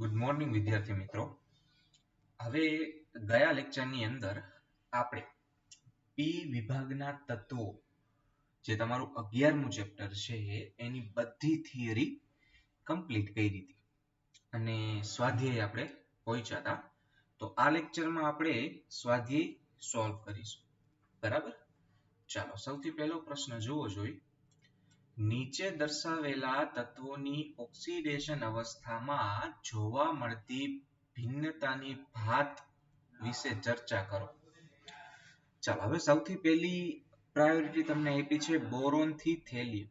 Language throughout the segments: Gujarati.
ગુડ મોર્નિંગ વિદ્યાર્થી મિત્રો. હવે ગયા લેક્ચરની અંદર આપણે પી વિભાગના તત્વો જે તમારું 11મું ચેપ્ટર છે એની બધી થિયરી કમ્પ્લીટ કરી હતી અને સ્વાધ્યાય આપણે પહોંચ્યા હતા. તો આ લેક્ચરમાં આપણે સ્વાધ્યાય સોલ્વ કરીશું. બરાબર? ચાલો, સૌથી પહેલો પ્રશ્ન જોવો જોઈએ. નીચે દર્શાવેલા તત્વોની ઓક્સિડેશન અવસ્થામાં જોવા મળતી ભિન્નતાની ભાત વિશે ચર્ચા કરો. ચાલો, હવે સૌથી પહેલી પ્રાયોરિટી તમને આપી છે બોરોન થી થેલિયમ.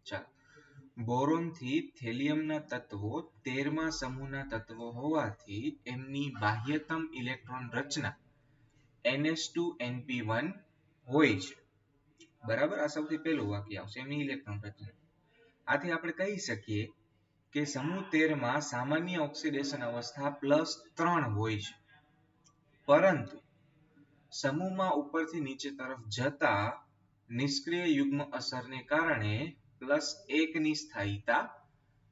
ચાલો, બોરોન થી થેલિયમના તત્વો 13મા સમૂહના તત્વો હોવાથી એમની બાહ્યતમ ઇલેક્ટ્રોન રચના NH2NP1 હોય છે. બરાબર? આ સૌથી પહેલું વાક્ય આવશે, એમની ઇલેક્ટ્રોન રચના. આથી આપણે કહી શકીએ કે સમૂહ 13માં સામાન્ય ઓક્સિડેશન અવસ્થા +3 હોય છે, પરંતુ સમૂહમાં ઉપરથી નીચે તરફ જતા નિષ્ક્રિય યુગ્મ અસરને કારણે +1 ની સ્થાયીતા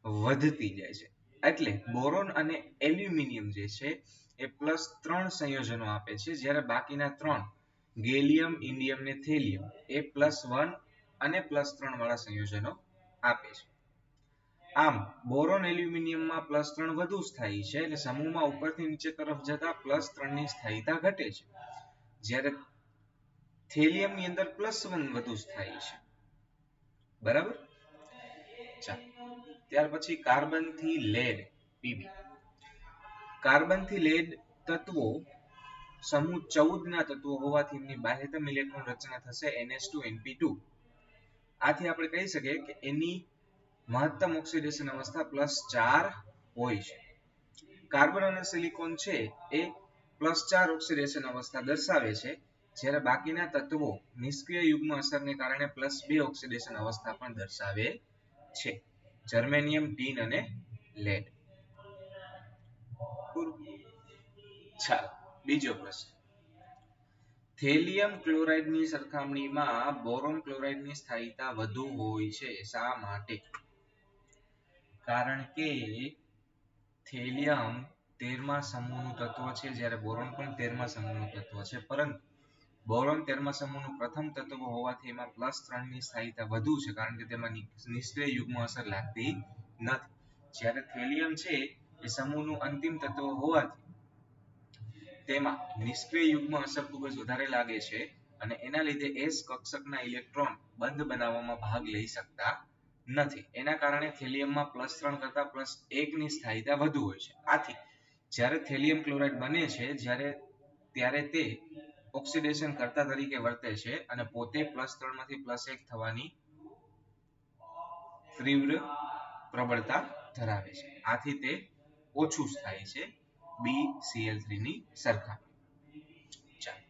વધતી જાય છે. એટલે બોરોન અને એલ્યુમિનિયમ જે છે એ +3 સંયોજનો આપે છે, જ્યારે બાકીના 3 ગેલિયમ, ઇન્ડિયમ ને થેલિયમ એ +1 અને +3 વાળા સંયોજનો આપે છે. આમ બોરોન એલ્યુમિનિયમમાં +3 વધુ સ્થાયી છે, એટલે સમૂહમાં ઉપરથી નીચે તરફ જતા +3 ની સ્થાયીતા ઘટે છે, જ્યારે થેલિયમની અંદર +1 વધુ સ્થાયી છે. બરાબર? ચાલો, ત્યાર પછી કાર્બન થી લેડ પીબી. કાર્બન થી લેડ તત્વો સમૂહ 14 ના તત્વો હોવાથી એમની બાહ્યતમ ઇલેક્ટ્રોન રચના થશે NH2NP2. આથી આપણે કહી શકીએ કે એની મહત્તમ ઓક્સિડેશન અવસ્થા +4 હોય છે. કાર્બન અને સિલિકોન છે એ +4 ઓક્સિડેશન અવસ્થા દર્શાવે છે, જ્યારે બાકીના તત્વો નિષ્ક્રિય યુગ્મ અસરને કારણે +2 ઓક્સિડેશન અવસ્થા પણ દર્શાવે છે. જર્મેનિયમ, ટીન અને લેડ. ચાલો, બીજો પ્રશ્ન. થેલિયમ ક્લોરાઇડની સરખામણીમાં બોરોન ક્લોરાઇડની સ્થાયીતા વધુ હોય છે, શા માટે? કારણ કે થેલિયમ 13મા સમૂહનું તત્વ છે, જ્યારે બોરોન પણ 13મા સમૂહનું તત્વ છે, પરંતુ બોરોન 13મા સમૂહનું પ્રથમ તત્વ હોવાથી એમાં +3 ની સ્થાયીતા વધુ છે, કારણ કે તેમાં નિષ્ક્રિય યુગ્મ અસર લાગતી નથી. જ્યારે થેલિયમ છે એ સમૂહનું અંતિમ તત્વ હોવાથી તેમાં નિષ્ક્રિય યુગ્મ અસર ખૂબ જ વધારે લાગે છે, અને એના લીધે S કક્ષકના ઇલેક્ટ્રોન બંધ બનાવવામાં ભાગ લઈ શકતા નથી. એના કારણે થેલિયમમાં +3 કરતા +1 ની સ્થાયીતા વધુ હોય છે. આથી જ્યારે થેલિયમ ક્લોરાઇડ બને છે ત્યારે તે ઓક્સિડેશન કર્તા તરીકે વર્તે છે અને પોતે +3 માંથી +1 થવાની તીવ્ર પ્રબળતા ધરાવે છે. આથી તે ઓછું થાય છે BCl3 ની સરખામણીમાં.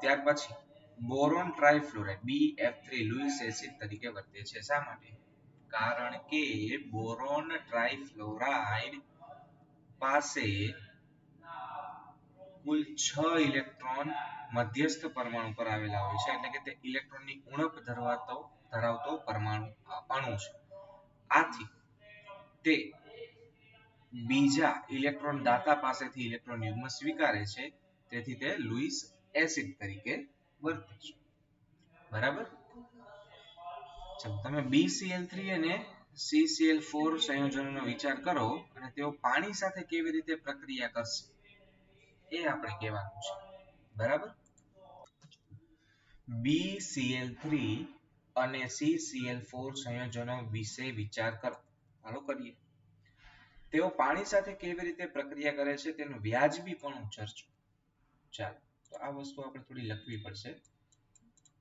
ત્યાર પછી બોરોન ટ્રાઇફ્લોરાઇડ BF3 લુઈસ એસિડ તરીકે વર્તે છે. શા માટે? કારણ કે બોરોન ટ્રાઇફ્લોરાઇડ પાસે કુલ 6 ઇલેક્ટ્રોન મધ્યસ્થ પરમાણુ પર આવેલા હોય છે, એટલે કે તે ઇલેક્ટ્રોનની ઉણપ ધરાવતો પરમાણુ અણુ છે. આથી તે બીજા ઇલેક્ટ્રોન દાતા પાસેથી ઇલેક્ટ્રોન યુગ્મ સ્વીકારે છે, તેથી તે લુઈસ એસિડ તરીકે વર્તે છે. બરાબર? ચાલો, તમે BCl3 અને CCl4 સંયોજનોનો વિચાર કરો અને તેઓ પાણી સાથે કેવી રીતે પ્રક્રિયા કરશે એ આપણે કહેવાનું છે. બરાબર? BCl3 અને CCl4 સંયોજનો વિશે વિચાર કરો. ચાલો કરીએ. તેઓ પાણી સાથે કેવી રીતે પ્રક્રિયા કરે છે તેનું વ્યાજબીપણું ચર્ચો. ચાલો, તો આ વસ્તુ આપણે થોડી લખવી પડશે.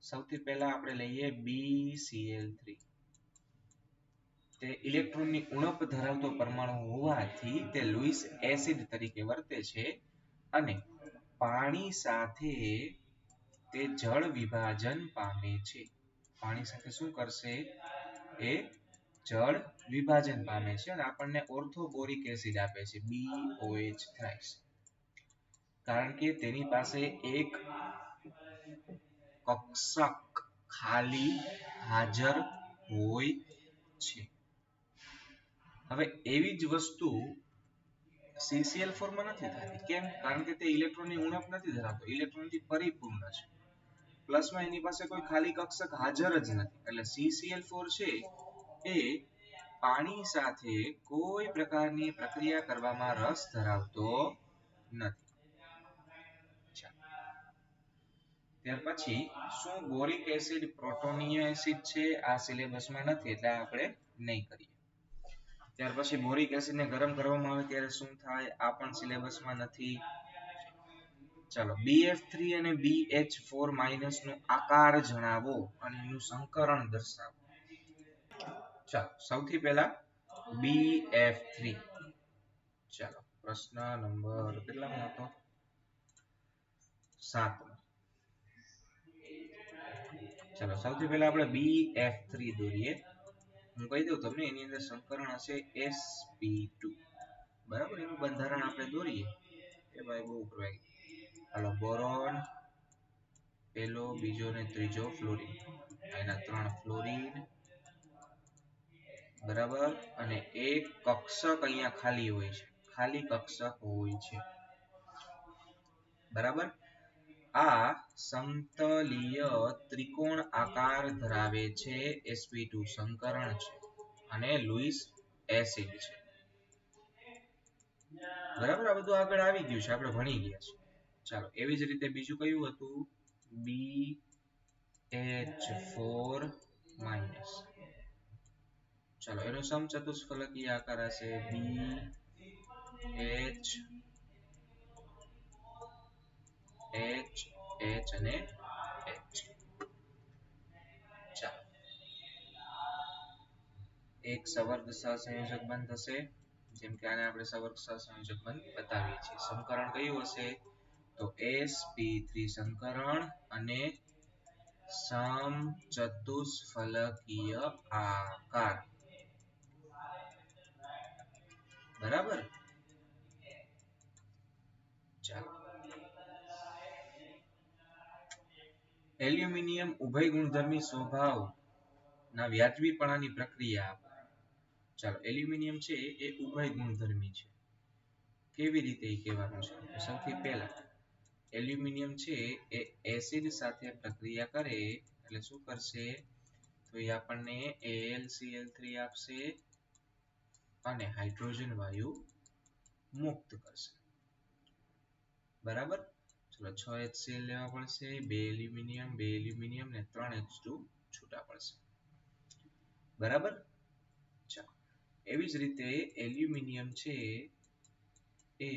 સૌથી પહેલા આપણે લઈએ BCl3. તે ઇલેક્ટ્રોનની ઉણપ ધરાવતો પરમાણુ હોવાથી તે લુઈસ એસિડ તરીકે વર્તે છે, અને પાણી સાથે તે જળ વિભાજન પામે છે. પાણી સાથે શું કરશે? એ જળ વિભાજન પામે છે અને આપણને ઓર્થોબોરિક એસિડ આપે છે, BOH થ્રાઇસ. કારણ કે તેની પાસે એક કક્ષક ખાલી હાજર હોય છે. હવે એવી જ વસ્તુ CCl4 માં નથી થતી. કેમ? કારણ કે તે ઇલેક્ટ્રોનની ઉણપ નથી ધરાવતો, ઇલેક્ટ્રોનથી પરિપૂર્ણ છે. પ્લસમાં એની પાસે કોઈ ખાલી કક્ષક હાજર જ નથી. એટલે CCl4 છે એ પાણી સાથે કોઈ પ્રકારની પ્રક્રિયા કરવામાં રસ ધરાવતો નથી. ત્યાર પછી શું બોરિક એસિડ પ્રોટોનીય એસિડ છે? આ સિલેબસમાં નથી એટલે આપણે નહીં કરીએ. ત્યાર પછી બોરિક એસિડને ગરમ કરવામાં આવે ત્યારે શું થાય? આ પણ સિલેબસમાં નથી. ચાલો, BF3 અને BH4 માઇનસ નો આકાર જણાવો અને એનું સંકરણ દર્શાવો. ચાલો, સૌથી પહેલા BF3. ચાલો, પ્રશ્ન નંબર કેટલામો હતો? 7. ચાલો, સૌથી પહેલા આપણે BF3 દોરીએ. હું કહી દઉં તમને, એની અંદર સંકરણ હશે sp2. બરાબર, એનું બંધારણ આપણે દોરીએ એ ભાઈ બહુ પ્રવાહી. હાલો, બોરોન પહેલો, બીજો ને ત્રીજો ફ્લોરિન. એના 3 ફ્લોરિન. બરાબર, અને એક કક્ષક અહીંયા ખાલી હોય છે, ખાલી કક્ષક હોય છે. બરાબર, આ સમતલીય ત્રિકોણ આકાર ધરાવે છે. sp2 સંકરણ છે અને લુઈસ એસિડ છે. બરાબર, આ બધું આગળ આવી ગયું છે, આપણે ભણી ગયા છે. ચાલો, એવી જ રીતે બીજું કયું હતું? BH4 minus. ચાલો, એનો સમચતુષ્ફલકીય આકાર હશે BH અને H. ચાલો, એક સવર્ગ સહસંયોજક બંધ થશે, જેમ કે આને આપણે સવર્ગ સહસંયોજક બંધ બતાવીએ છીએ. સંકરણ કયું હશે? તો sp3 સંકરણ અને સમચતુષ્ફલકીય આકાર. બરાબર, ચાલો. એલ્યુમિનિયમ ઉભય ગુણધર્મી સ્વભાવ ના વ્યાજબીપણાની પ્રક્રિયા. ચાલો, એલ્યુમિનિયમ છે એ ઉભય ગુણધર્મી છે. કેવી રીતે એ કહેવાનું છે? સૌથી પહેલા એલ્યુમિનિયમ છે એ એસિડ સાથે પ્રક્રિયા કરે એટલે શું કરશે? તો એ આપણને AlCl3 આપશે અને હાઇડ્રોજન વાયુ મુક્ત કરશે. બરાબર, ચલો 6 HCl લેવા પડશે, 2 એલ્યુમિનિયમ ને 3 H2 છૂટા પડશે. બરાબર, ચાલો, એવી જ રીતે એલ્યુમિનિયમ છે એ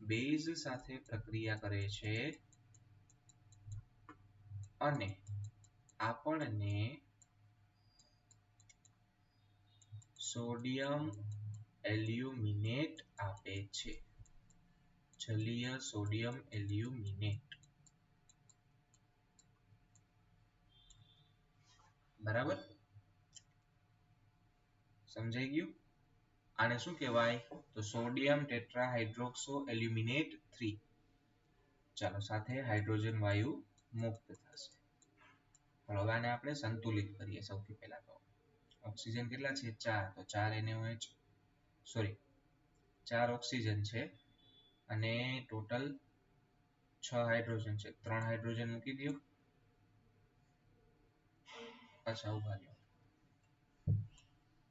બેઝ સાથે પ્રક્રિયા કરે છે અને આપણને સોડિયમ એલ્યુમિનેટ આપે છે. જલીય સોડિયમ એલ્યુમિનેટ. બરાબર, સમજાઈ ગયું? આને શું કહેવાય? તો સોડિયમ ટેટ્રાહાઇડ્રોક્સો એલ્યુમિનેટ 3. ચાલો, સાથે હાઇડ્રોજન વાયુ મુક્ત થશે. હવે આને આપણે સંતુલિત કરીએ. સૌથી પહેલા તો ઓક્સિજન કેટલા છે? 4. તો 4 NaOH, સોરી 4 ઓક્સિજન છે અને ટોટલ 6 હાઇડ્રોજન છે. 3 હાઇડ્રોજન મૂકી દો. પાછા ઉભા રહ્યો.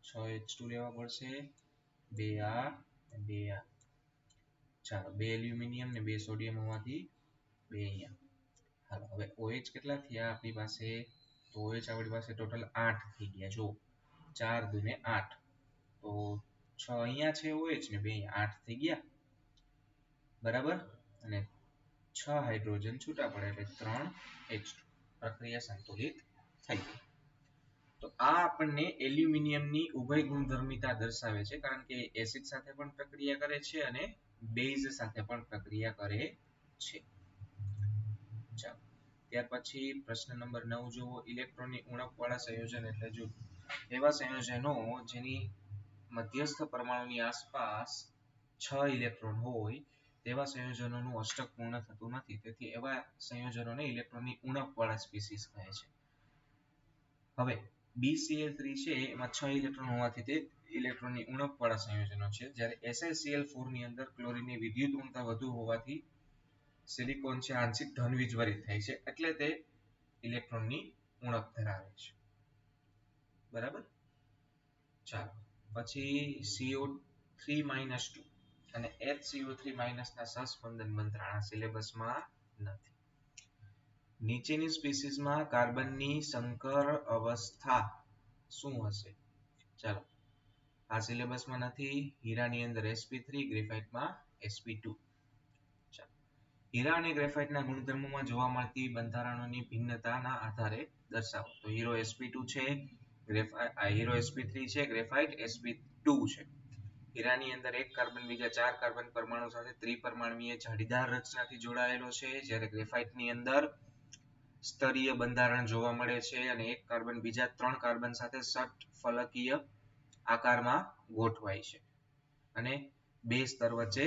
6 H2 લેવા પડશે, 2 આ 2 આ. ચાલો, 2 એલ્યુમિનિયમ ને 2 સોડિયમ હોવાથી 2 અહીંયા. હાલો, હવે OH કેટલા થયા આપણી પાસે? તો OH આપણી પાસે ટોટલ 8 થઈ ગયા. જો 4 દુને 8, તો 6 અહીંયા છે OH ને 2 અહીંયા, 8 થઈ ગયા. બરાબર, અને 6 હાઇડ્રોજન છૂટા પડે એટલે 3 H2. પ્રક્રિયા સંતુલિત થઈ ગઈ. તો આ આપણને એલ્યુમિનિયમની ઉભય ગુણધર્મિતા દર્શાવે છે, કારણ કે એસિડ સાથે પણ પ્રક્રિયા કરે છે અને બેઝ સાથે પણ પ્રક્રિયા કરે છે. ચાલો, ત્યાર પછી પ્રશ્ન નંબર 9 જુઓ. ઇલેક્ટ્રોનની ઉણપવાળા સંયોજન એટલે જો એવા સંયોજનો જેની મધ્યસ્થ પરમાણુની આસપાસ 6 ઇલેક્ટ્રોન હોય તેવા સંયોજનોનું અષ્ટક પૂર્ણ થતું નથી. તેથી એવા સંયોજનોને ઇલેક્ટ્રોનની ઉણપવાળા સ્પીસીસ કહે છે. હવે BCl3 છે એમાં 6 ઇલેક્ટ્રોન હોવાથી તે ઇલેક્ટ્રોનની ઉણપવાળા સંયોજનો છે. જ્યારે SiCl4 ની અંદર ક્લોરીનની વિદ્યુત ઋણતા વધુ હોવાથી સિલિકોન છે આંશિક ધન વીજભારિત થાય છે, એટલે તે ઇલેક્ટ્રોનની ઉણપ ધરાવે છે. બરાબર. ચાલો પછી CO3-2 અને HCO3- ના સહસ્પંદન બંધારણ સિલેબસમાં નથી. નીચેની સ્પીસીસમાં કાર્બનની સંકર અવસ્થા શું હશે? ચાલો, આ સિલેબસમાં નથી. હીરાની અંદર sp3, ગ્રેફાઇટમાં sp2. ચાલો, હીરા અને ગ્રેફાઇટના ગુણધર્મોમાં જોવા મળતી બંધારણોની ભિન્નતાના આધારે દર્શાવો. તો હીરો sp2 છે, હીરો sp3 છે, ગ્રેફાઇટ sp2 છે. હીરાની અંદર એક કાર્બન બીજા 4 કાર્બન પરમાણુ સાથે ત્રિપરમાણવીય જાળીદાર રચનાથી જોડાયેલો છે, જ્યારે ગ્રેફાઇટની અંદર સ્તરીય બંધારણ જોવા મળે છે અને એક કાર્બન બીજા 3 કાર્બન સાથે ષટફલકીય આકારમાં ગોઠવાય છે અને બે સ્તર વચ્ચે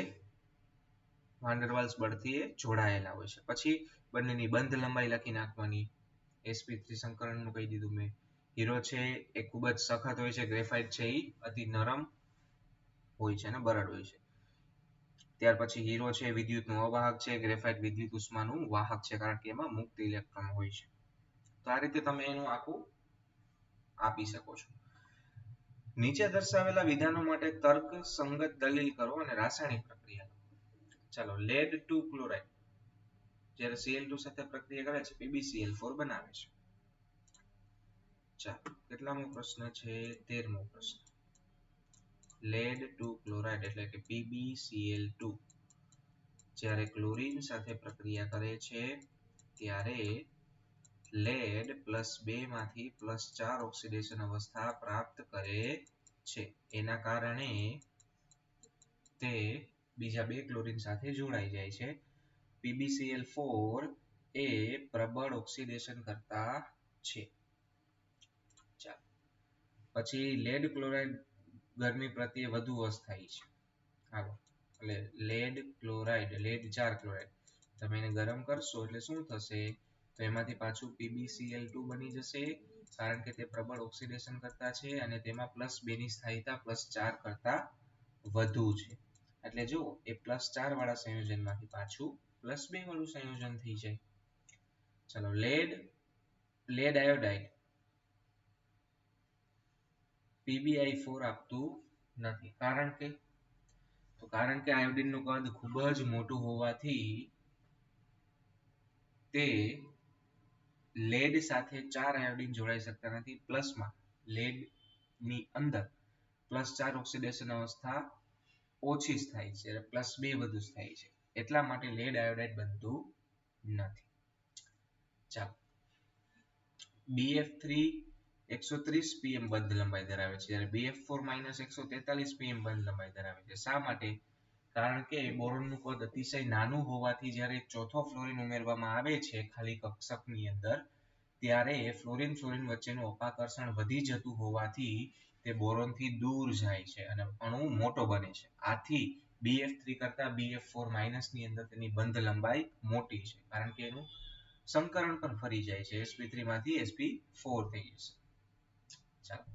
વાન ડેર વાલ્સ બળથી જોડાયેલા હોય છે. પછી બંનેની બંધ લંબાઈ લખી નાખવાની. sp3 સંકરણનું કહી દીધું મેં. હીરો છે એ ખૂબ જ સખત હોય છે, ગ્રેફાઇટ છે એ અતિ નરમ હોય છે અને બરડ હોય છે. ત્યાર પછી હીરો છે વિદ્યુતનું અવાહક છે, ગ્રેફાઇટ વિદ્યુત ઉષ્માનું વાહક છે, કારણ કે એમાં મુક્ત ઇલેક્ટ્રોન હોય છે. તો આ રીતે તમે એનું આખું આપી શકો છો. નીચે દર્શાવેલા વિધાનો માટે તર્ક સંગત દલીલ કરો અને રાસાયણિક પ્રક્રિયા. ચાલો, લેડ ટુ ક્લોરાઇડ જ્યારે Cl2 સાથે પ્રક્રિયા કરે છે PbCl4 બનાવે છે. ચાલો, કેટલામો પ્રશ્ન છે? 13મો પ્રશ્ન. લેડ ટુ ક્લોરાઇડ એટલે કે PbCl2 જ્યારે ક્લોરીન સાથે પ્રક્રિયા કરે છે ત્યારે લેડ +2 માંથી +4 ઓક્સિડેશન અવસ્થા પ્રાપ્ત કરે છે. એના કારણે તે બીજા બે ક્લોરીન સાથે જોડાઈ જાય છે. PbCl4 એ પ્રબળ ઓક્સિડેશન કરતા છે. ચાલો, પછી લેડ ક્લોરાઇડ ગરમી પ્રત્યે વધુ અસ્થાયી છે. હાલો, એટલે લેડ ક્લોરાઇડ, લેડ 4 ક્લોરાઇડ તમે એને ગરમ કરશો એટલે શું થશે? તો એમાંથી પાછું PbCl2 બની જશે, કારણ કે તે પ્રબળ ઓક્સિડેશન કરતા છે અને તેમાં +2 ની સ્થાયીતા +4 કરતા વધુ છે. એટલે જો એ +4 વાળા સંયોજનમાંથી પાછું +2 વાળું સંયોજન થઈ જાય. ચલો, લેડ આયોડાઇડ PbI4 આપતું નથી. કારણ કે આયોડિનનું કદ ખૂબ જ મોટું હોવાથી તે લેડ સાથે 4 આયોડિન જોડાઈ શકતા નથી. પ્લસમાં લેડની અંદર +4 ઓક્સિડેશન અવસ્થા ઓછી થાય છે, +2 વધુ થાય છે. એટલા માટે લેડ આયોડાઇડ બનતું નથી. ચાલો, BF3 130 pm બંધ લંબાઈ ધરાવે છે, જ્યારે BF4 -143 pm બંધ લંબાઈ ધરાવે છે. શા માટે? કારણ કે બોરોનનું કદ અતિશય નાનું હોવાથી જ્યારે ચોથો ફ્લોરિન ઉમેરવામાં આવે છે ખાલી કક્ષકની અંદર, ત્યારે ફ્લોરિન વચ્ચેનું અપાકર્ષણ વધી જતું હોવાથી તે બોરોનથી દૂર જાય છે અને અણુ મોટો બને છે. આથી BF3 કરતા BF4- ની અંદર તેની બંધ લંબાઈ મોટી છે, કારણ કે એનું સંકરણ પણ ફરી જાય છે. sp3 માંથી sp4 થઈ જશે. ચાલો,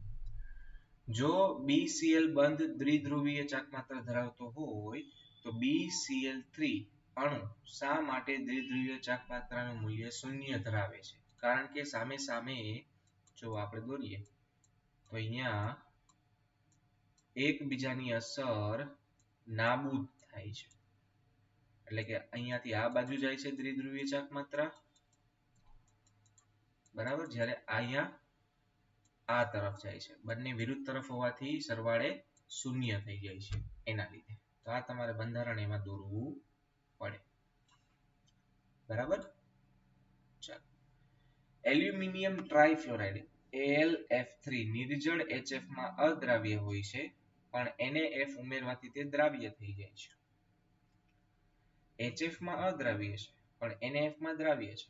જો BCl બંધ દ્વિધ્રુવીય ચાકમાત્ર ધરાવતો હોય તો BCl3 અણુ શા માટે દ્વિધ્રુવીય ચાકમાત્રાનું મૂલ્ય 0 ધરાવે છે? કારણ કે સામે જો આપણે દોરીએ તો અહીંયા એકબીજાની અસર નાબૂદ થાય છે. એટલે કે અહીંયાથી આ બાજુ જાય છે દ્વિધ્રુવીય ચાકમાત્રા, બરાબર, જ્યારે અહીંયા આ તરફ જાય છે. બંને વિરુદ્ધ તરફ હોવાથી સરવાળે 0 થઈ જાય છે એના લીધે. તો આ તમારે બંધારણ એમાં દોરવું પડે. બરાબર. ચાલો, એલ્યુમિનિયમ ટ્રાઇફ્લોરાઇડ AlF3 નિર્જળ HF માં અદ્રાવ્ય હોય છે, પણ NaF ઉમેરવાથી તે દ્રાવ્ય થઈ જાય છે. HF માં અદ્રાવ્ય છે પણ NaF માં દ્રાવ્ય છે.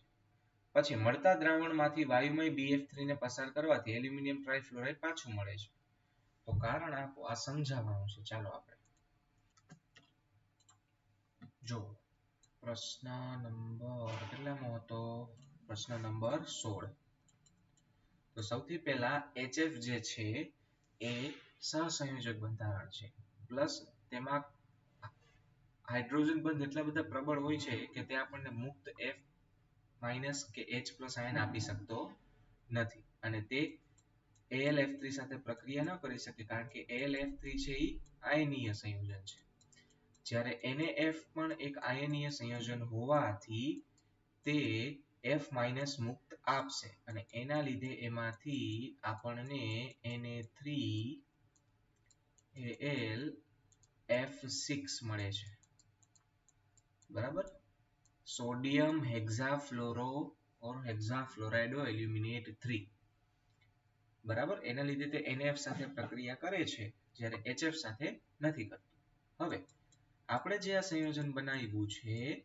પછી મળતા દ્રાવણમાંથી વાયુમય BF3 ને પસાર કરવાથી એલ્યુમિનિયમ ટ્રાઇફ્લોરાઇડ પાછું મળે છે. તો કારણ આપો, આ સમજાવવાનું છે. ચાલો આપણે જો પ્રશ્ન નંબર કેટલામો હતો? પ્રશ્ન નંબર 16. તો સૌથી પહેલા HF જે છે એ સહસંયોજક બંધારણ છે પ્લસ તેમાં હાઇડ્રોજન બંધ એટલા બધા પ્રબળ હોય છે કે તે આપણને મુક્ત F માઇનસ કે H+ આયન આપી શકતો નથી અને તે AlF3 સાથે પ્રક્રિયા ન કરી શકે કારણ કે AlF3 છે એ આયનીય સંયોજન છે જ્યારે NaF પણ એક આયનીય સંયોજન હોવાથી તે F- મુક્ત આપશે અને એના લીધે એમાંથી આપણને Na3Al F6 મળે છે બરાબર સોડિયમ હેક્સાફ્લોરો ઓર હેક્સાફ્લોરાઇડ એલ્યુમિનેટ 3 બરાબર એના લીધે તે NaF સાથે પ્રક્રિયા કરે છે જ્યારે HF સાથે નથી કરતું હવે આપણે જે આ સંયોજન બનાવ્યું છે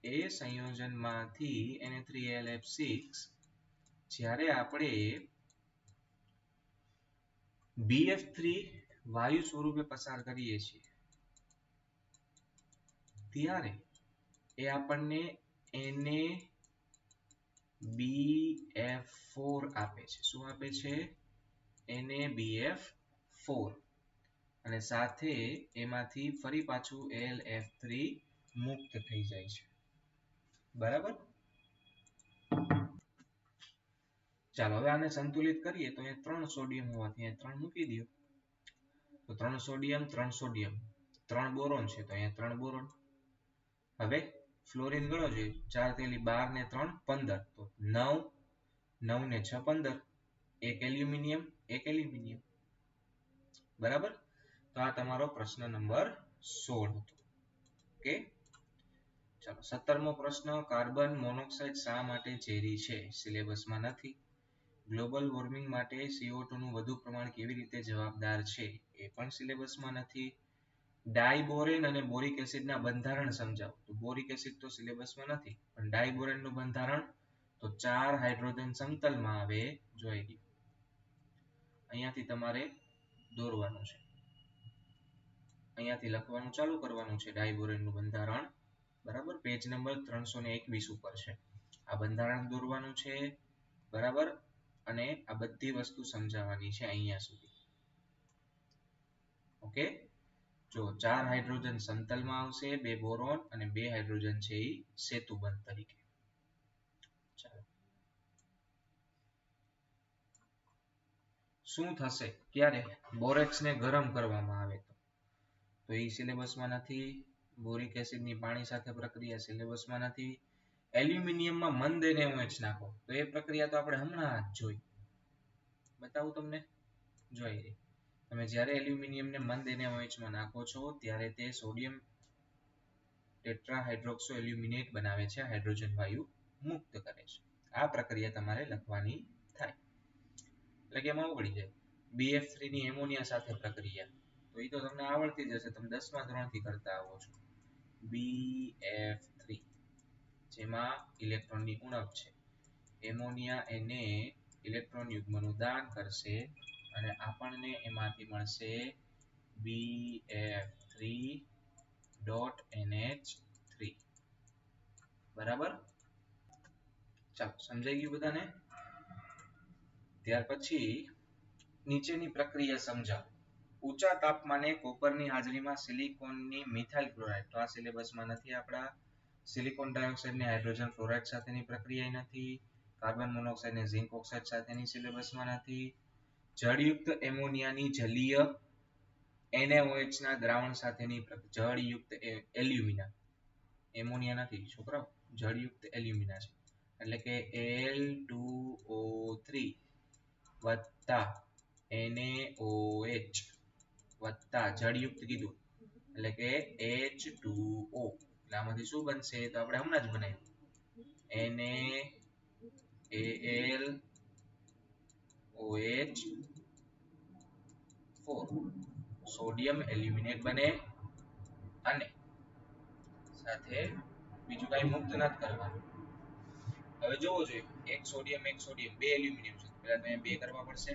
એ સંયોજનમાંથી Na3AlF6 જ્યારે આપણે BF3 વાયુ સ્વરૂપે પસાર કરીએ છીએ ત્યારે એ આપણને NaBF4 આપે છે શું આપે છે NaBF4 અને સાથે એમાંથી ફરી પાછું AlF3 મુક્ત થઈ જાય છે બરાબર ચાલો હવે આને સંતુલિત કરીએ તો અહીંયા 3 સોડિયમ હોવાથી અહીંયા 3 મૂકી દો તો 3 સોડિયમ 3 સોડિયમ 3 બોરોન છે તો અહીંયા 3 બોરોન હવે ફ્લોરિન ગણો જોઈએ 4 તેલી 12 ને 3 15 તો 9 9 ને 6 15 એક એલ્યુમિનિયમ બરાબર તો આ તમારો પ્રશ્ન નંબર 16 હતો ઓકે ચાલો 17મો પ્રશ્ન કાર્બન મોનોક્સાઇડ શા માટે ઝેરી છે સિલેબસમાં નથી ગ્લોબલ વોર્મિંગ માટે CO2 નું વધુ પ્રમાણ કેવી રીતે જવાબદાર છે એ પણ સિલેબસમાં નથી ડાયબોરેન અને બોરિક એસિડના બંધારણ સમજાવો તો બોરિક એસિડ તો સિલેબસમાં નથી પણ ડાયબોરેનનું બંધારણ તો 4 હાઇડ્રોજન સમતલમાં આવે જોઈ ગયું અહીંયાથી તમારે દોરવાનું છે અહીંયાથી લખવાનું ચાલુ કરવાનું છે ડાયબોરેનનું બંધારણ બરાબર પેજ નંબર 321 ઉપર છે આ બંધારણ દોરવાનું છે બરાબર અને આ બધી વસ્તુ સમજાવવાની છે અહીંયા સુધી ઓકે જો 4 હાઇડ્રોજન સમતલમાં આવશે 2 બોરોન અને 2 હાઇડ્રોજન છે એ સેતુબંધ તરીકે ચાલો શું થશે ક્યારે બોરેક્સને ગરમ કરવામાં આવે તો એ સિલેબસમાં નથી બોરિક એસિડની પાણી સાથે પ્રક્રિયા સિલેબસમાં નથી એલ્યુમિનિયમમાં મંદ NaOH નાખો તો એ પ્રક્રિયા તો આપણે હમણાં જ જોઈ બતાવું તમને જોઈ રહી તમે જ્યારે એલ્યુમિનિયમને મંદ NaOH માં નાખો છો ત્યારે તે સોડિયમ ટેટ્રાહાઇડ્રોક્સો એલ્યુમિનેટ બનાવે છે હાઇડ્રોજન વાયુ મુક્ત કરે છે આ પ્રક્રિયા તમારે લખવાની થાય એટલે કે એમાં ઓગળી જાય BF3 ની એમોનિયા સાથે પ્રક્રિયા તો એ તો તમને આવડતી જ હશે તમે 10મા ધોરણથી કરતા આવો છો BF3 જેમાં ઇલેક્ટ્રોનની ઉણપ છે એમોનિયા એને ઇલેક્ટ્રોન યુગ્મનું દાન કરશે અને આપણને એમાંથી મળશે BF3.NH3 બરાબર ચાલો સમજાઈ ગયું બધાને ત્યાર પછી નીચેની પ્રક્રિયા સમજાવો ઊંચા તાપમાને કોપરની હાજરીમાં સિલિકોનની મિથાઇલ ક્લોરાઇડ તો આ સિલેબસમાં નથી આપણા સિલિકોન ડાયોક્સાઇડ ને હાઇડ્રોજન ફ્લોરાઇડ સાથેની પ્રક્રિયા નથી કાર્બન મોનોક્સાઇડ ને ઝિંક ઓક્સાઇડ સાથેની સિલેબસમાં નથી જળયુક્ત એમોનિયાની જલીય NaOH ના દ્રાવણ સાથેની જળયુક્ત એલ્યુમિના એમોનિયા નથી છોકરાઓ જળયુક્ત એલ્યુમિના છે એટલે કે Al2O3 વત્તા NaOH વત્તા જળયુક્ત કીધું એટલે કે H2O એટલે આમાંથી શું બનશે તો આપણે હમણાં જ બનાવ્યું NaAlOH4 સોડિયમ એલ્યુમિનેટ બને અને સાથે બીજું કઈ મુક્ત નથી કરવાનું હવે જોવો જોઈએ એક સોડિયમ બે એલ્યુમિનિયમ છે પહેલા તમે બે કરવા પડશે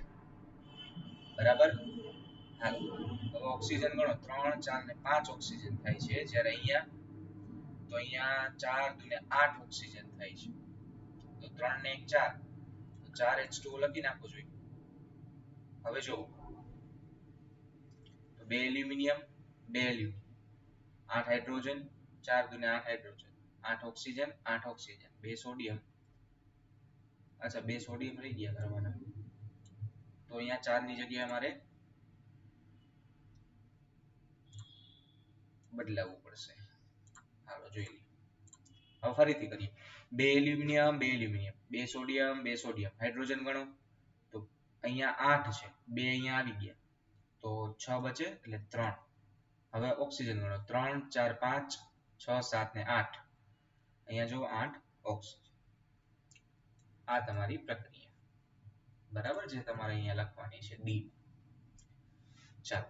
બરાબર હાલો હવે ઓક્સિજન ગણો 3 4 ને 5 ઓક્સિજન થાય છે જ્યારે અહીંયા તો અહીંયા 4 દુને 8 ઓક્સિજન થાય છે તો 3 ને 1 4 તો 4H2O લખી નાખો જોઈએ હવે જો 2 aluminium 2 aluminium 8 hydrogen 4 × 8 hydrogen 8 oxygen 8 oxygen 2 sodium અચ્છા 2 સોડિયમ રહી ગયા કરવાના તો અહીંયા 4 ની જગ્યાએ મારે બદલાવવું પડશે હાલો જોઈ લઈએ હવે ફરીથી કરીએ 2 aluminium 2 aluminium 2 sodium 2 sodium hydrogen ગણો તો અહીંયા 8 છે 2 અહીંયા આવી ગયા તો 6 બચે એટલે 3 હવે ઓક્સિજન ગણો 3 4 5 6 7 ને 8 અહીંયા જો 8 ઓક્સિજન આ તમારી પ્રક્રિયા બરાબર જે તમારે અહીંયા લખવાની છે ડી ચાલો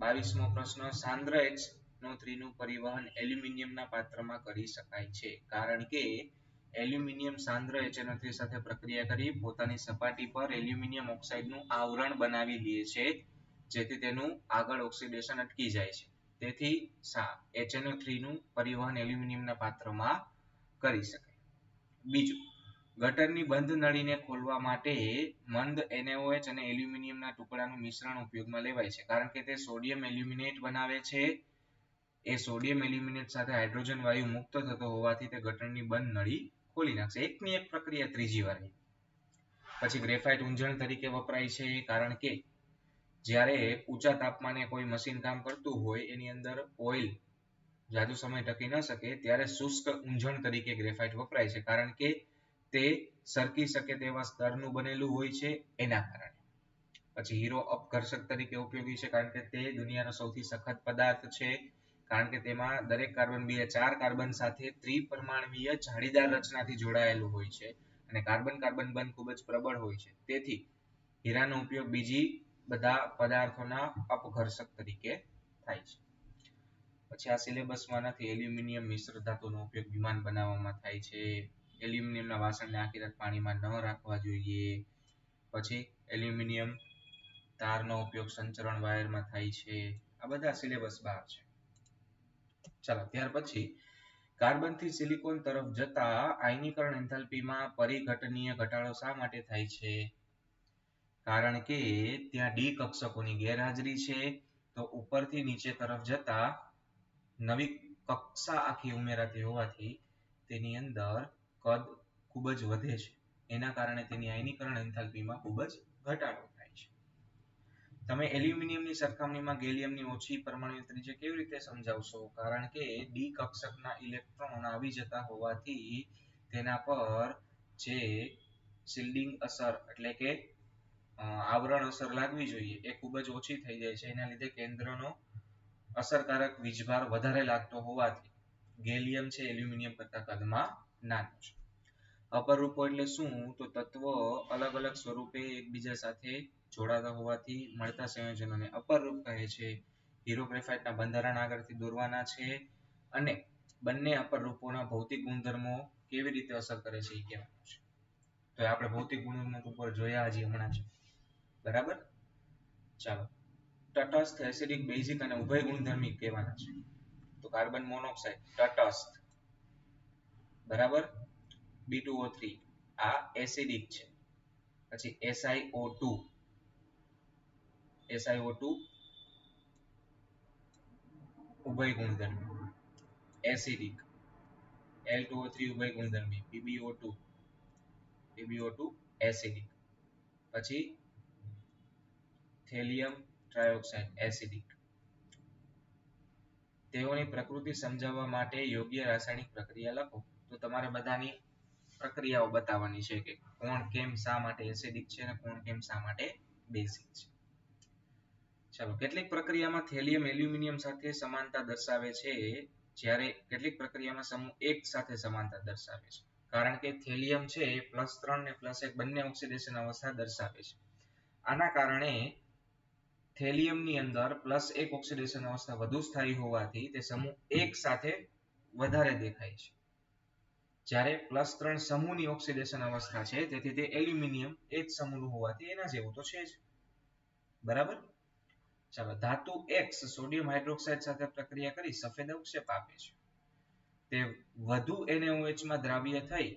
22મો પ્રશ્ન સાંદ્ર HNO3 નું પરિવહન એલ્યુમિનિયમના પાત્રમાં કરી શકાય છે કારણ કે એલ્યુમિનિયમ સાંદ્ર HNO3 સાથે પ્રક્રિયા કરી પોતાની સપાટી પર એલ્યુમિનિયમ ઓક્સાઇડનું આવરણ બનાવી લે છે જેથી તેનું આગળ ઓક્સિડેશન અટકી જાય છે તેથી HNO3 નું પરિવહન એલ્યુમિનિયમના પાત્રમાં કરી શકાય બીજું ગટરની બંધ નળીને ખોલવા માટે મંદ NaOH અને એલ્યુમિનિયમના ટુકડાનું મિશ્રણ ઉપયોગમાં લેવાય છે કારણ કે તે સોડિયમ એલ્યુમિનેટ બનાવે છે એ સોડિયમ એલ્યુમિનેટ સાથે હાઇડ્રોજન વાયુ મુક્ત થતો હોવાથી તે ગટરની બંધ નળી ખોલી નાખશે એકની એક પ્રક્રિયા ત્રીજી વાર પછી ગ્રેફાઇટ ઊંજણ તરીકે વપરાય છે કારણ કે જ્યારે ઊંચા તાપમાને કોઈ મશીન કામ કરતું હોય એની અંદર ઓઇલ જાજો સમય ટકી ન શકે ત્યારે શુષ્ક ઊંજણ તરીકે ગ્રેફાઇટ વપરાય છે કારણ કે તે સરકી શકે તેવા સ્તરનું બનેલું હોય છે એના કારણે પછી હીરો અપઘર્ષક તરીકે ઉપયોગી છે કારણ કે તે દુનિયાનો સૌથી સખત પદાર્થ છે કારણ કે તેમાં દરેક કાર્બન 4 કાર્બન સાથે ત્રિપરમાણવીય જાળીદાર રચનાથી જોડાયેલું હોય છે અને કાર્બન કાર્બન બંધ ખૂબ જ પ્રબળ હોય છે તેથી હીરાનો ઉપયોગ બીજી બધા પદાર્થોના અપઘર્ષક તરીકે થાય છે પછી આ સિલેબસમાં નથી એલ્યુમિનિયમ મિશ્ર ધાતુનો ઉપયોગ વિમાન બનાવવામાં થાય છે એલ્યુમિનિયમના વાસણને આખી રાત પાણીમાં ન રાખવા જોઈએ પછી એલ્યુમિનિયમ તારનો ઉપયોગ સંચરણ વાયરમાં થાય છે આ બધા સિલેબસ બહાર છે ચાલો ત્યાર પછી કાર્બન થી સિલિકોન તરફ જતા આયનીકરણ એન્થાલ્પીમાં પરિઘટનીય ઘટાડો શા માટે થાય છે કારણ કે ત્યાં ડી કક્ષકોની ગેરહાજરી છે તો ઉપરથી નીચે તરફ જતા નવી કક્ષા આખી ઉમેરાતી હોવાથી તેની અંદર કદ ખૂબ જ વધે છે એના કારણે તેની આયનીકરણ એન્થાલ્પીમાં ખૂબ જ ઘટાડો થાય છે તમે એલ્યુમિનિયમની સરખામણીમાં ગેલિયમની ઓછી પરમાણુ ત્રિજ્યા કેવી રીતે સમજાવશો કારણ કે ડી કક્ષકના ઇલેક્ટ્રોન આવી જતા હોવાથી તેના પર જે શિલ્ડિંગ અસર એટલે કે આવરણ અસર લાગવી જોઈએ એ ખૂબ જ ઓછી થઈ જાય છે એના લીધે કેન્દ્રનો અસરકારક વીજભાર વધારે લાગતો હોવાથી ગેલિયમ છે એલ્યુમિનિયમ કરતા કદમાં નાનું છે અપરૂપો એટલે શું તો તત્વો અલગ અલગ સ્વરૂપે એકબીજા સાથે જોડાતા હોવાથી મળતા સંયોજનોને અપરૂપ કહે છે હીરો ગ્રેફાઇટના બંધારણ આગળથી દોરવાના છે અને બંને અપરૂપોના ભૌતિક ગુણધર્મો કેવી રીતે અસર કરે છે એ કહેવાનું છે તો આપણે ભૌતિક ગુણધર્મો ઉપર જોયા હજી હમણાં જ બરાબર ચાલો તટસ્થ એસિડિક બેઝિક અને ઉભય ગુણધર્મી કહેવાના છે તો કાર્બન મોનોક્સાઇડ તટસ્થ બરાબર B2O3 આ એસિડિક છે પછી SiO2 ઉભય ગુણધર્મી એસિડિક L2O3 ઉભય ગુણધર્મી PbO2 એસિડિક પછી થેલિયમ ટ્રાયોક્સાઇડ એસિડિક તેઓની પ્રકૃતિ સમજાવવા માટે યોગ્ય રાસાયણિક પ્રક્રિયા લખો તો તમારે બધાની પ્રક્રિયાઓ બતાવવાની છે કે કોણ કેમ શા માટે એસિડિક છે અને કોણ કેમ શા માટે બેઝિક છે ચાલો કેટલીક પ્રક્રિયામાં થેલિયમ એલ્યુમિનિયમ સાથે સમાનતા દર્શાવે છે જ્યારે કેટલીક પ્રક્રિયામાં સમૂહ એક સાથે સમાનતા દર્શાવે છે કારણ કે થેલિયમ છે એ +3 ને +1 બંને ઓક્સિડેશન અવસ્થા દર્શાવે છે આના કારણે થેલિયમની અંદર +1 ઓક્સિડેશન અવસ્થા વધુ સ્થાયી હોવાથી તે સમૂહ એક સાથે વધારે દેખાય છે જ્યારે +3 સમૂહની ઓક્સિડેશન અવસ્થા છે તેથી તે એલ્યુમિનિયમ એ જ સમૂહનું હોવાથી એના જેવું તો છે જ બરાબર ચાલો ધાતુ X સોડિયમ હાઇડ્રોક્સાઇડ સાથે પ્રક્રિયા કરી સફેદ અવક્ષેપ આપે છે તે વધુ NaOH માં દ્રાવ્ય થઈ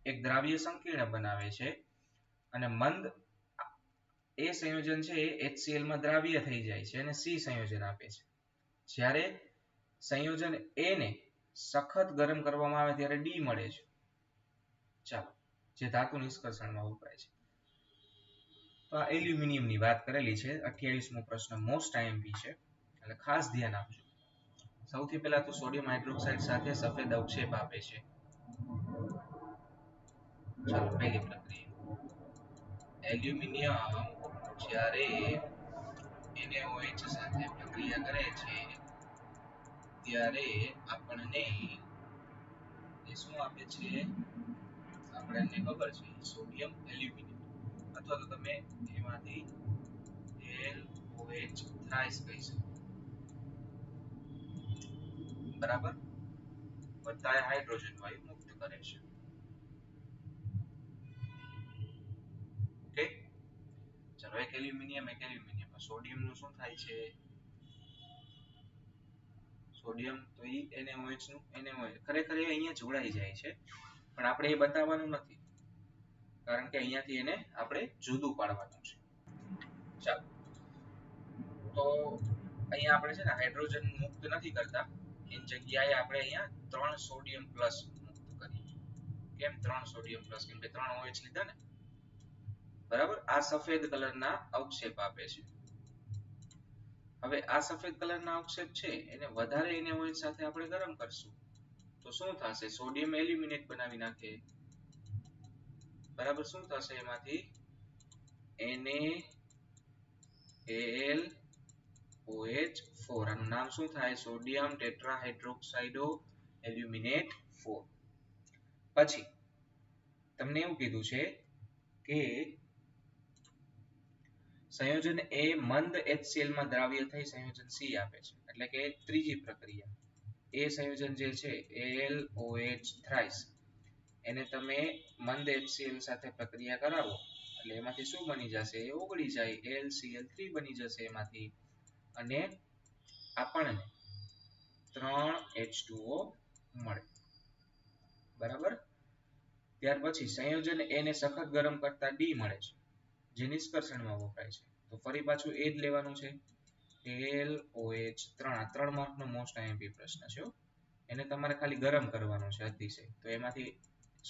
એક દ્રાવ્ય સંકીર્ણ બનાવે છે અને મંદ એ સંયોજન છે એ HCl માં દ્રાવ્ય થઈ જાય છે અને C સંયોજન આપે છે. જ્યારે સંયોજન A ને સખત ગરમ કરવામાં આવે ત્યારે D મળે છે. ચાલો, જે ધાતુ નિષ્કર્ષણમાં વપરાય છે. તો આ એલ્યુમિનિયમ ની વાત કરેલી છે. 28મો પ્રશ્ન મોસ્ટ આઈએમપી છે, એટલે ખાસ ધ્યાન આપજો. સૌથી પહેલા તો સોડિયમ હાઇડ્રોક્સાઇડ સાથે સફેદ અવક્ષેપ આપે છે. ચાલો, પહેલી પ્રક્રિયા. એલ્યુમિનિયમ જ્યારે NaOH સાથે પ્રક્રિયા કરે છે ત્યારે આપણને એ શું આપે છે? આપણને ખબર છે સોડિયમ એલ્યુમિનિયમ, અથવા તો તમે એમાંથી LOH થ્રાઇસ કહી શકો. બરાબર, બધાએ હાઇડ્રોજન વાયુ મુક્ત કરે છે. ઓકે, ચલો, એક એલ્યુમિનિયમ સોડિયમ નું શું થાય છે? સોડિયમ તો ઈ NaOH નું NaOH ખરેખર એ અહીંયા જોડાઈ જાય છે, પણ આપણે એ બતાવવાનું નથી, કારણ કે અહીંયાથી એને આપણે જુદું પાડવાનું છે. ચાલો, તો અહીંયા આપણે છે ને હાઇડ્રોજન મુક્ત નથી કરતા, એની જગ્યાએ આપણે અહીંયા 3 સોડિયમ પ્લસ મુક્ત કરીએ. કેમ 3 સોડિયમ પ્લસ? કેમ કે 3 OH લીધા ને. બરાબર, આ સફેદ કલરના અવક્ષેપ આપે છે. હવે આ સફેદ કલરના અવક્ષેપ છે એને વધારે NaOH સાથે આપણે ગરમ કરશું તો શું થશે? સોડિયમ એલ્યુમિનેટ બનાવી નાખે. બરાબર, શું થશે એમાંથી? NaAlOH4. આનું નામ શું થાય? Sodium tetrahydroxido aluminate 4. પછી તમને એવું કીધું છે કે સંયોજન A મંદ HCl માં દ્રાવ્ય થઈ સંયોજન C આપે છે. એટલે કે ત્રીજી પ્રક્રિયા, એ સંયોજન જે છે AlOH થ્રાઇસ, એને તમે મંદ HCl સાથે પ્રક્રિયા કરાવો એટલે એમાંથી શું બની જશે? એ ઓગળી જાય, AlCl3 બની જશે એમાંથી, અને આપણને 3H2O મળે. બરાબર, ત્યાર પછી સંયોજન A ને સખત ગરમ કરતા D મળે છે, જે નિષ્કર્ષણમાં વપરાય છે. તો ફરી પાછું એ જ લેવાનું છે, LOH3. આ 3 માર્કનો મોસ્ટ આઈએમપી પ્રશ્ન છે. એને તમારે ખાલી ગરમ કરવાનું છે અતિશય, તો એમાંથી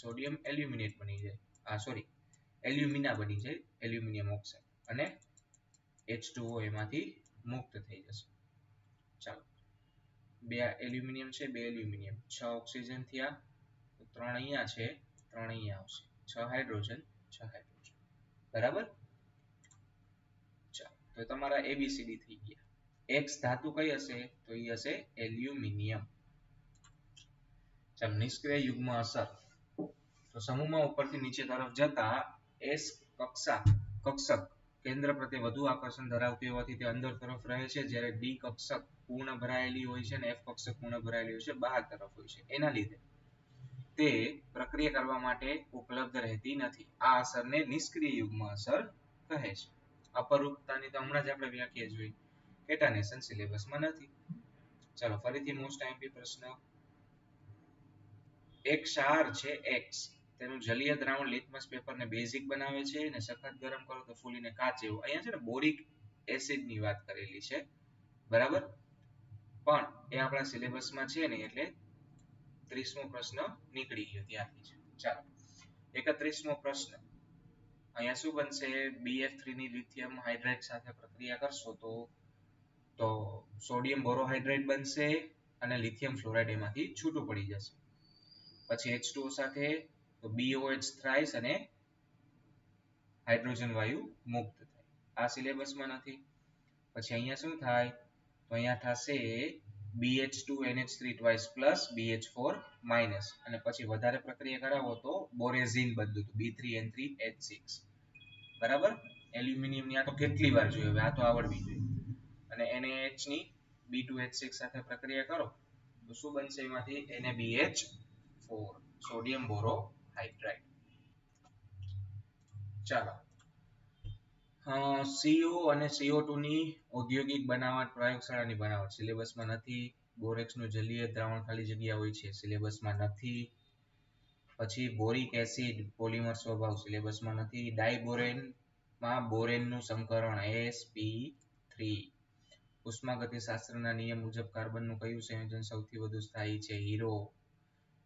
સોડિયમ એલ્યુમિનેટ બની જાય, સોરી એલ્યુમિના બની જાય, એલ્યુમિનિયમ ઓક્સાઇડ, અને H2O એમાંથી મુક્ત થઈ જશે. ચાલો, 2 એલ્યુમિનિયમ છે, 2 એલ્યુમિનિયમ, 6 ઓક્સિજન થયા, 3 અહીંયા છે, 3 અહીંયા આવશે, 6 હાઇડ્રોજન, 6 હાઇડ્રોજન. બરાબર, ચાલો, તો તમારા ABCD થઈ ગયા. X ધાતુ કઈ હશે? તો એ હશે એલ્યુમિનિયમ. ચાલો, નિષ્ક્રિય યુગ્મ અસર. તો સમૂહમાં ઉપરથી નીચે તરફ જતા S કક્ષક કેન્દ્ર પ્રત્યે વધુ આકર્ષણ ધરાવતી હોવાથી તે અંદર તરફ રહે છે, જ્યારે D કક્ષક પૂર્ણ ભરાયેલી હોય છે અને F કક્ષક પૂર્ણ ભરાયેલી હોય છે, બહાર તરફ હોય છે. એના લીધે તે પ્રક્રિયા કરવા માટે ઉપલબ્ધ રહેતી નથી. આ અસરને નિષ્ક્રિય યુગ્મ અસર કહે છે. અપરૂપતાની તો હમણાં જ આપણે વ્યાખ્યા જોઈ, કેટાનેશન સિલેબસમાં નથી. ચાલો, ફરીથી મોસ્ટ આઈએમપી પ્રશ્ન. એક ક્ષાર છે X, તેનું જલીય દ્રાવણ લિટમસ પેપરને બેઝિક બનાવે છે અને સખત ગરમ કરો તો ફૂલીને કાચ જેવું. અહીંયા છે ને બોરિક એસિડ ની વાત કરેલી છે. બરાબર, પણ એ આપણા સિલેબસમાં છે નહીં, એટલે 30મો પ્રશ્ન નીકળી ગયો ત્યાંથી છે. ચાલો, 31મો પ્રશ્ન. અહીંયા શું બનશે? BF3 ની લિથિયમ હાઇડ્રાઇડ સાથે પ્રક્રિયા કરશો તો સોડિયમ બોરોહાઇડ્રેટ બનશે અને લિથિયમ ફ્લોરાઇડ એમાંથી છૂટું પડી જશે. પછી H2O સાથે તો BOH થ્રાઇસ અને હાઇડ્રોજન વાયુ મુક્ત થાય. આ સિલેબસમાં નથી. પછી અહીંયા શું થાય? તો અહીંયા થશે BH2NH3 twice plus BH4 minus, અને પછી વધારે પ્રક્રિયા કરાવો તો બોરેઝિન બદલું તો B3N3H6. બરાબર, એલ્યુમિનિયમ ની આ તો કેટલી વાર જોયું, હવે આ તો આવડવી જોઈએ. અને NaH ની B2H6 સાથે પ્રક્રિયા કરો તો શું બનશે? એમાંથી NaBH4, સોડિયમ બોરોહાઇડ્રાઇડ. ચાલો, CO અને CO2 ની ઔદ્યોગિક બનાવટ, પ્રયોગશાળાની બનાવટ સિલેબસમાં નથી. બોરેક્સ નું જલીય દ્રાવણ ખાલી જગ્યા હોય છે, સિલેબસમાં નથી. પછી બોરિક એસિડ પોલિમર સ્વભાવ સિલેબસમાં નથી. ડાયબોરેન માં બોરેનનું સંકરણ sp3. ઉષ્માગતિશાસ્ત્રના નિયમ મુજબ કાર્બનનું કયું સંયોજન સૌથી વધુ સ્થાયી છે? હીરો.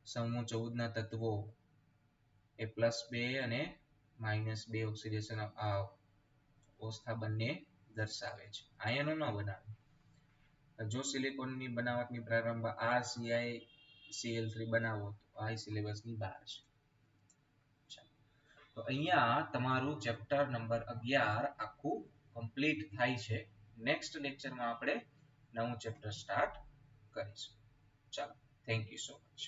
સમૂહ 14 ના તત્વો એ +2 અને -2 ઓક્સિડેશન અવસ્થા બંને દર્શાવે છે. આયનો ન બનાવે. જો સિલિકોનની બનાવટની પ્રારંભ RClCl3 બનાવો તો આ સિલેબસની બહાર છે. તો અહીંયા તમારું ચેપ્ટર નંબર 11 આખું કમ્પ્લીટ થાય છે. નેક્સ્ટ લેક્ચરમાં આપણે નવું ચેપ્ટર સ્ટાર્ટ કરીશું. ચાલો, થેન્ક યુ સો મચ.